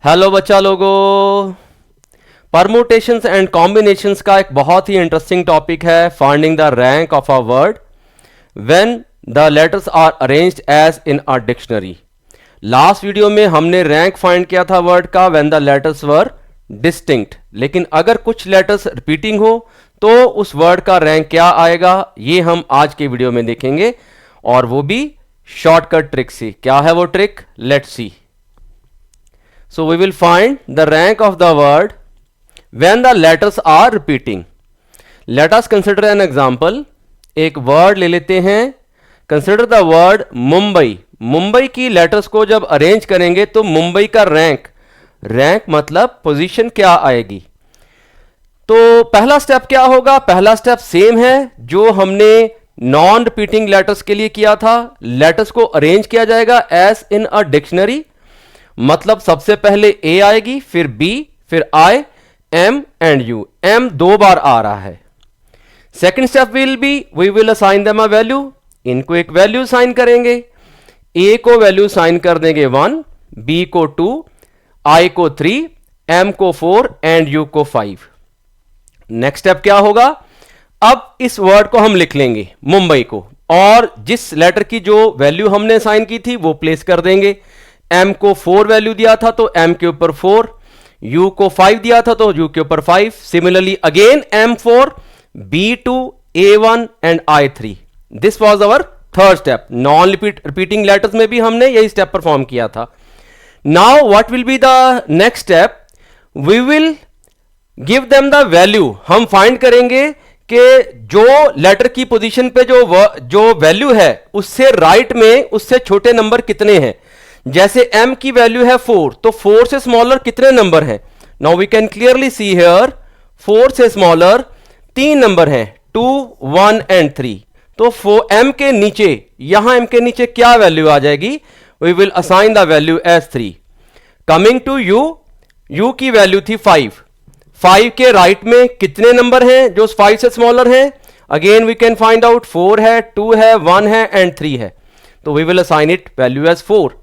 Hello बच्चा लोगों, permutations and combinations का एक बहुत ही इंटरेस्टिंग टॉपिक है finding the rank of a word when the letters are arranged as in a dictionary. Last video में हमने रैंक फाइंड किया था वर्ड का when the letters were distinct, लेकिन अगर कुछ लेटर्स रिपीटिंग हो तो उस वर्ड का रैंक क्या आएगा ये हम आज के वीडियो में देखेंगे, और वो भी शॉर्टकट ट्रिक से। क्या है वो trick? Let's see. So we will find the rank of the word when the letters are repeating. Let us consider an example. एक word ले लेते हैं. Consider the word Mumbai. Mumbai की लेटर्स को जब अरेंज करेंगे तो मुंबई का रैंक मतलब पोजीशन क्या आएगी। तो पहला स्टेप क्या होगा? पहला स्टेप सेम है जो हमने नॉन रिपीटिंग लेटर्स के लिए किया था। लेटर्स को अरेंज किया जाएगा एज इन अ डिक्शनरी, मतलब सबसे पहले ए आएगी, फिर बी, फिर I, M and U. M दो बार आ रहा है। Second step will be we will assign them a value. इनको एक वैल्यू साइन करेंगे। ए को वैल्यू साइन कर देंगे 1, बी को 2, आई को 3, एम को 4 एंड यू को 5। नेक्स्ट स्टेप क्या होगा? अब इस वर्ड को हम लिख लेंगे मुंबई को, और जिस लेटर की जो वैल्यू हमने साइन की थी वो प्लेस कर देंगे। m को 4 वैल्यू दिया था तो m के ऊपर 4, u को 5 दिया था तो u के ऊपर 5। Similarly again m4, b2, a1 and i3। This was our third step. Non repeating letters में भी हमने यही स्टेप परफॉर्म किया था। Now what will be the next step? We will give them the value. हम find करेंगे कि जो लेटर की पोजीशन पे जो वैल्यू है उससे राइट में उससे छोटे नंबर कितने हैं। जैसे m की वैल्यू है 4, तो 4 से स्मॉलर कितने नंबर हैं? Now we can clearly see here 4 से स्मॉलर 3 नंबर हैं, 2, 1 एंड 3। तो m के नीचे, यहां m के नीचे क्या वैल्यू आ जाएगी? We will assign the value as 3। Coming to u की वैल्यू थी 5। 5 के राइट में कितने नंबर हैं जो 5 से स्मॉलर हैं? Again we can find out 4 है, 2 है, 1 है एंड 3 है। तो we will assign it value as 4।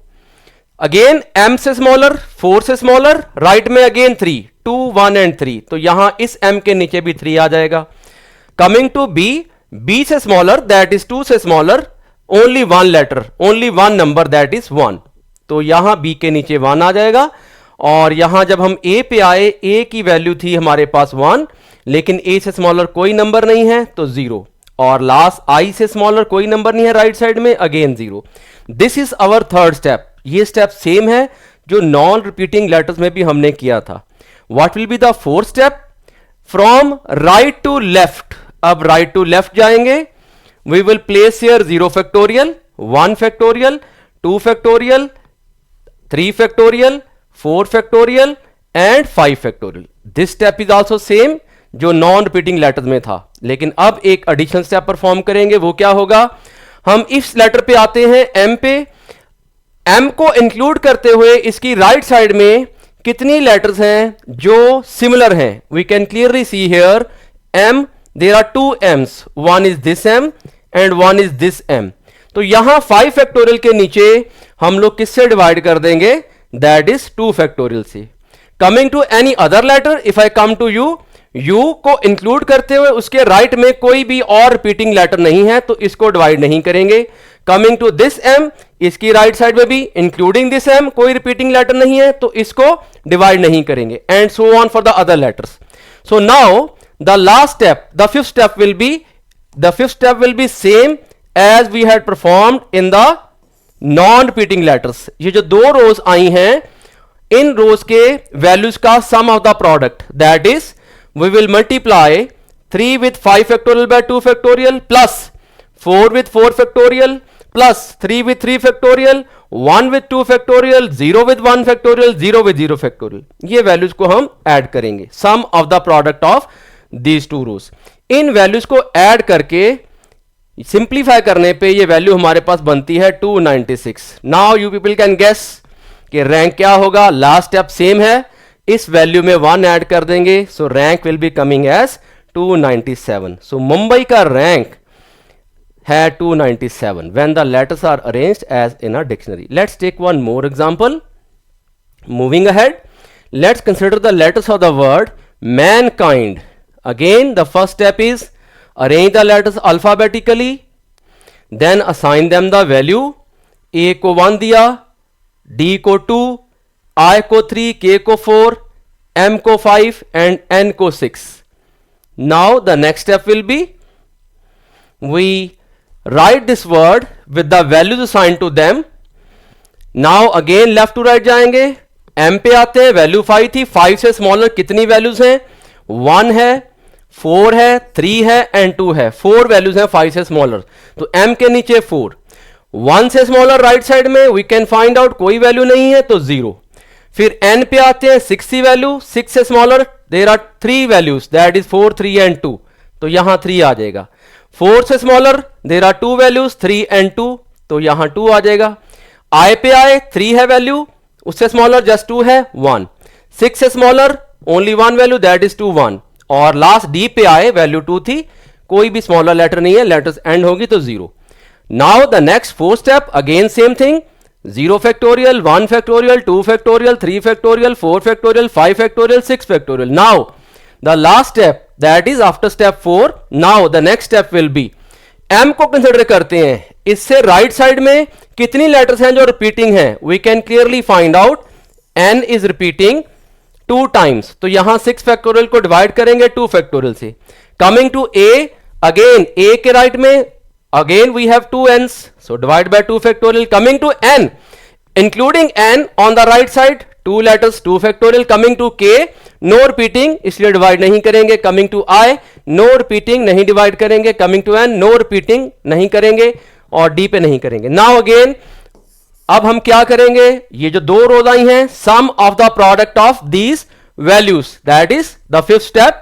Again m से स्मॉलर, 4 से स्मॉलर, राइट में अगेन 3, 2, 1 एंड 3। तो यहां इस m के नीचे भी 3 आ जाएगा। कमिंग टू b से स्मॉलर, दैट इज 2 से smaller, only 1 letter, only 1 number, that is 1। तो यहां b के नीचे 1 आ जाएगा। और यहां जब हम a पे आए, a की वैल्यू थी हमारे पास 1, लेकिन a से स्मॉलर कोई नंबर नहीं है तो 0। और लास्ट i से स्मॉलर कोई नंबर नहीं है राइट साइड में, again 0। This is our third step. ये स्टेप सेम है जो नॉन रिपीटिंग लेटर्स में भी हमने किया था। What will be the fourth step? From right to left. अब राइट टू लेफ्ट जाएंगे। We will place here 0 factorial, 1 factorial, 2 factorial, 3 factorial, 4 factorial and 5 factorial. This step is also same जो non repeating letters में था, लेकिन अब एक additional step perform करेंगे। वो क्या होगा? हम इस लेटर पे आते हैं m पे। m को इंक्लूड करते हुए इसकी राइट साइड में कितनी लेटर्स हैं जो सिमिलर हैं? We can clearly see here m, there are 2 m's, one is this m and one is this m। तो यहां 5 फैक्टोरियल के नीचे हम लोग किससे डिवाइड कर देंगे? दैट इज 2 फैक्टोरियल से। Coming to any other letter, if I come to u को इंक्लूड करते हुए उसके राइट में कोई भी और रिपीटिंग लेटर नहीं है तो इसको डिवाइड नहीं करेंगे। कमिंग टू दिस m, इसकी राइट साइड में भी इंक्लूडिंग दिस m कोई रिपीटिंग लेटर नहीं है तो इसको डिवाइड नहीं करेंगे, and so on for the other letters. So now the last step, the fifth step will be same as we had performed in the non repeating letters. ये जो 2 rows आई हैं, इन रोज के वैल्यूज का sum of the product, that is we will multiply 3 with 5 factorial by 2 factorial plus 4 with 4 factorial plus 3 with 3 factorial, 1 with 2 factorial, 0 with 1 factorial, 0 with 0 factorial। ये values को हम add करेंगे, sum of the product of these 2 rows. इन values को add करके simplify करने पे ये वैल्यू हमारे पास बनती है 296। Now you people can guess कि रैंक क्या होगा। लास्ट स्टेप सेम है, इस वैल्यू में 1 ऐड कर देंगे, so rank will be coming as 297। So Mumbai का रैंक है 297 when the letters are arranged as in a dictionary. Let's take one more example. Moving ahead, Let's consider the letters of the word mankind. Again, the first step is arrange the letters alphabetically, then assign them the value. A को 1 दिया, D को 2, I को 3, K को 4, M को 5 and N को 6. Now the next step will be we write this word with the values assigned to them. Now again left to right जाएंगे, M पे आते हैं, वैल्यू 5 थी, 5 से स्मॉलर कितनी वैल्यूज हैं? 1 है, 4 है, 3 है एंड 2 है, 4 वैल्यूज हैं 5 से स्मॉलर, तो M के नीचे 4. 1 से स्मॉलर राइट साइड में वी कैन फाइंड आउट, कोई वैल्यू नहीं है तो 0. फिर N पे आते हैं, 6 की वैल्यू, 6 से smaller there are 3 values, that is 4, 3 and 2, तो यहां 3 आ जाएगा. 4 से smaller there are 2 values, 3 and 2, तो यहां 2 आ जाएगा. I पे आए, 3 है वैल्यू, उससे स्मॉलर जस्ट 2 है, 1. 6 से smaller only 1 value, that is 2, 1. और लास्ट D पे आए, वैल्यू 2 थी, कोई भी स्मॉलर लेटर नहीं है, लेटर्स एंड होगी तो 0. Now the next 4 step, again same thing, 0 factorial, 1 factorial, 2 factorial, 3 factorial, 4 factorial, 5 factorial, 6 factorial. Now the last step, that is after step 4. Now the next step will B, M को consider करते हैं, इससे right side में कितनी letters हैं जो repeating हैं? We can clearly find out, N is repeating 2 times, तो यहां 6 फैक्टोरियल को डिवाइड करेंगे 2 फैक्टोरियल से. Coming to A, again A के राइट में again we have 2 N's, so divide by 2 factorial. Coming to N, including N on the right side 2 letters 2 factorial. Coming to K, no repeating इसलिए divide नहीं करेंगे. Coming to I, no repeating नहीं divide करेंगे. Coming to N, no repeating नहीं करेंगे और D पे नहीं करेंगे. नाउ अगेन अब हम क्या करेंगे, ये जो 2 रोज आई हैं, sum of the product of these values, that is the 5th step.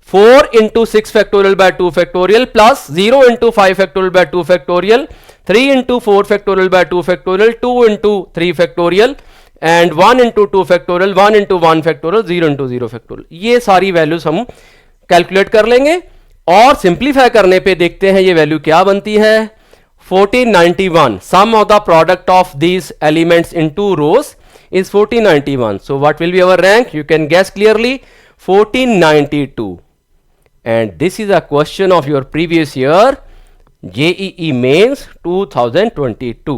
4 into 6 factorial by 2 factorial plus 0 into 5 factorial by 2 factorial, 3 into 4 factorial by 2 factorial, 2 into 3 factorial and 1 into 2 factorial, 1 into 1 factorial, 0 into 0 factorial. ये सारी values हम calculate कर लेंगे और simplify करने पे देखते हैं ये वैल्यू क्या बनती है. 1491, sum of the product of these elements in 2 rows is 1491. So what will be our rank? You can guess clearly, 1492. And this is a question of your previous year JEE Mains 2022.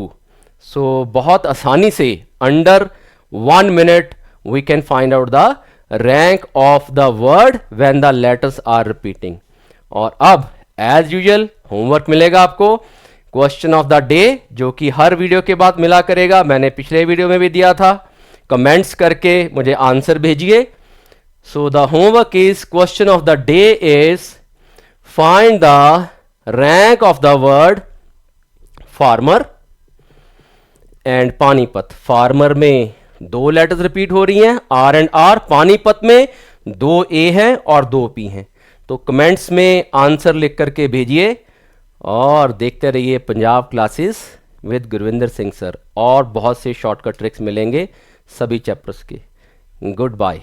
So बहुत आसानी से under 1 minute we can find out the rank of the word when the letters are repeating. और अब as usual homework मिलेगा आपको, question of the day, जो कि हर video के बाद मिला करेगा. मैंने पिछले वीडियो में भी दिया था. कमेंट्स करके मुझे आंसर भेजिए. So the homework is, question of the day is find the rank of the word farmer and Panipat. Farmer में 2 लेटर्स रिपीट हो रही हैं, R एंड R. पानीपत में 2 A हैं और 2 P हैं. तो कमेंट्स में आंसर लिख करके भेजिए और देखते रहिए Punjab classes with Gurvinder Singh sir. और बहुत से शॉर्टकट ट्रिक्स मिलेंगे सभी चैप्टर्स के. Good bye.